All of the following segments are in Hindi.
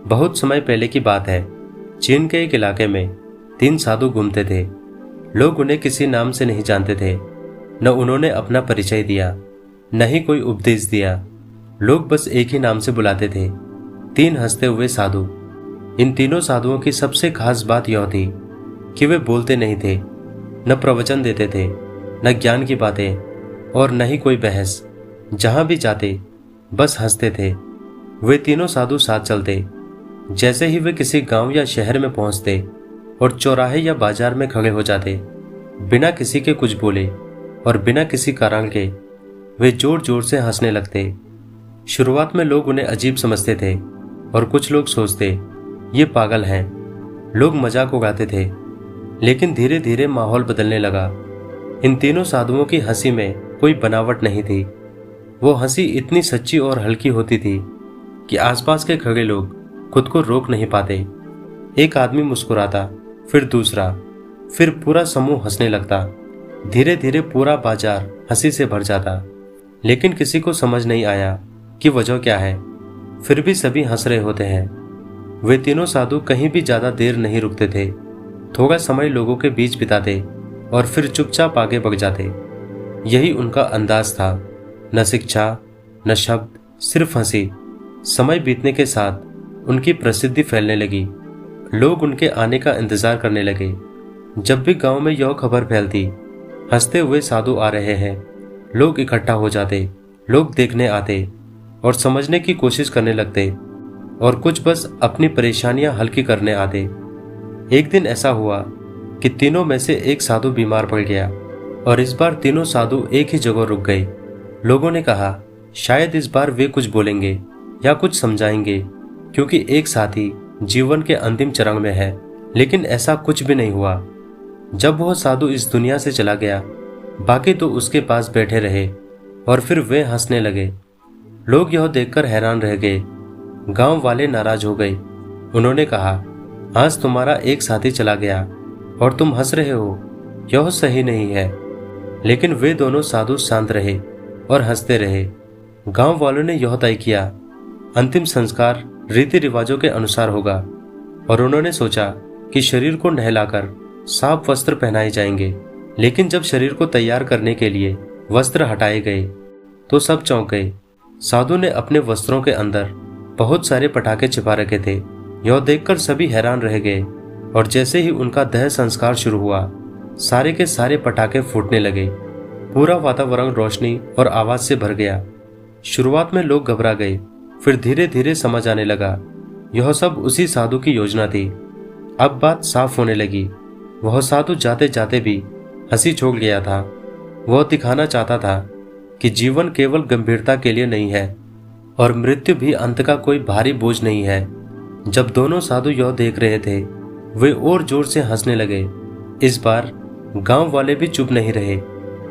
बहुत समय पहले की बात है। चीन के एक इलाके में 3 साधु घूमते थे। लोग उन्हें किसी नाम से नहीं जानते थे। न उन्होंने अपना परिचय दिया, न ही कोई उपदेश दिया। लोग बस एक ही नाम से बुलाते थे, 3 हंसते हुए साधु। इन तीनों साधुओं की सबसे खास बात यह थी कि वे बोलते नहीं थे, न प्रवचन देते थे, न ज्ञान की बातें और न ही कोई बहस। जहां भी जाते बस हंसते थे। वे तीनों साधु साथ चलते। जैसे ही वे किसी गांव या शहर में पहुंचते और चौराहे या बाजार में खड़े हो जाते, बिना किसी के कुछ बोले और बिना किसी कारण के वे जोर जोर से हंसने लगते। शुरुआत में लोग उन्हें अजीब समझते थे और कुछ लोग सोचते ये पागल हैं। लोग मजाक उड़ाते थे, लेकिन धीरे धीरे माहौल बदलने लगा। इन तीनों साधुओं की हंसी में कोई बनावट नहीं थी। वो हंसी इतनी सच्ची और हल्की होती थी कि आसपास के खड़े लोग खुद को रोक नहीं पाते। एक आदमी मुस्कुराता, फिर दूसरा, फिर पूरा समूह हंसने लगता। धीरे धीरे पूरा बाजार हंसी से भर जाता, लेकिन किसी को समझ नहीं आया कि वजह क्या है। फिर भी सभी हंस रहे होते हैं। वे तीनों साधु कहीं भी ज्यादा देर नहीं रुकते थे। थोड़ा समय लोगों के बीच बिताते और फिर चुपचाप आगे बढ़ जाते। यही उनका अंदाज था, न शिक्षा, न शब्द, सिर्फ हंसी। समय बीतने के साथ उनकी प्रसिद्धि फैलने लगी। लोग उनके आने का इंतजार करने लगे। जब भी गांव में यह खबर फैलती, हंसते हुए साधु आ रहे हैं, लोग इकट्ठा हो जाते। लोग देखने आते और समझने की कोशिश करने लगते, और कुछ बस अपनी परेशानियां हल्की करने आते। एक दिन ऐसा हुआ कि तीनों में से एक साधु बीमार पड़ गया, और इस बार तीनों साधु एक ही जगह रुक गए। लोगों ने कहा शायद इस बार वे कुछ बोलेंगे या कुछ समझाएंगे, क्योंकि एक साथी जीवन के अंतिम चरण में है। लेकिन ऐसा कुछ भी नहीं हुआ। जब वह साधु इस दुनिया से चला गया, बाकी तो उसके पास बैठे रहे और फिर वे हंसने लगे। लोग यह देखकर हैरान रह गए। गांव वाले नाराज हो गए। उन्होंने कहा आज तुम्हारा एक साथी चला गया और तुम हंस रहे हो, यह सही नहीं है। लेकिन वे दोनों साधु शांत रहे और हंसते रहे। गांव वालों ने यह तय किया अंतिम संस्कार रीति रिवाजों के अनुसार होगा, और उन्होंने सोचा कि शरीर को नहलाकर साफ वस्त्र पहनाए जाएंगे। लेकिन जब शरीर को तैयार करने के लिए वस्त्र हटाए गए तो सब चौंक गए। साधु ने अपने वस्त्रों के अंदर बहुत सारे पटाखे छिपा रखे थे। यह देखकर सभी हैरान रह गए, और जैसे ही उनका दह संस्कार शुरू हुआ, सारे के सारे पटाखे फूटने लगे। पूरा वातावरण रोशनी और आवाज से भर गया। शुरुआत में लोग घबरा गए, फिर धीरे धीरे समझ आने लगा यह सब उसी साधु की योजना थी। अब बात साफ होने लगी। वह साधु जाते जाते भी हंसी छोड़ गया था। वह दिखाना चाहता था कि जीवन केवल गंभीरता के लिए नहीं है, और मृत्यु भी अंत का कोई भारी बोझ नहीं है। जब दोनों साधु यह देख रहे थे, वे और जोर से हंसने लगे। इस बार गांव वाले भी चुप नहीं रहे।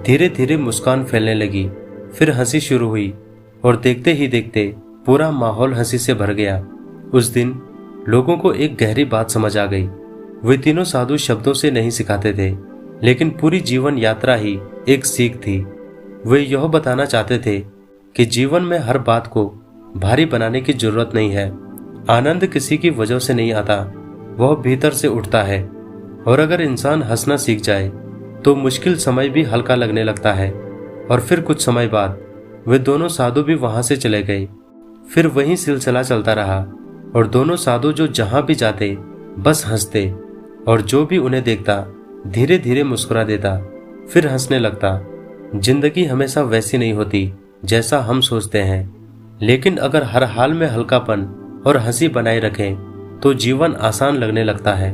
धीरे धीरे मुस्कान फैलने लगी, फिर हंसी शुरू हुई, और देखते ही देखते पूरा माहौल हंसी से भर गया। उस दिन लोगों को एक गहरी बात समझ आ गई। वे तीनों साधु शब्दों से नहीं सिखाते थे, लेकिन पूरी जीवन यात्रा ही एक सीख थी। वे यह बताना चाहते थे कि जीवन में हर बात को भारी बनाने की जरूरत नहीं है। आनंद किसी की वजह से नहीं आता, वह भीतर से उठता है। और अगर इंसान हंसना सीख जाए तो मुश्किल समय भी हल्का लगने लगता है। और फिर कुछ समय बाद वे दोनों साधु भी वहां से चले गए। फिर वही सिलसिला चलता रहा, और दोनों साधु जो जहां भी जाते बस हंसते, और जो भी उन्हें देखता धीरे धीरे मुस्कुरा देता, फिर हंसने लगता। जिंदगी हमेशा वैसी नहीं होती जैसा हम सोचते हैं, लेकिन अगर हर हाल में हल्कापन और हंसी बनाए रखें तो जीवन आसान लगने लगता है।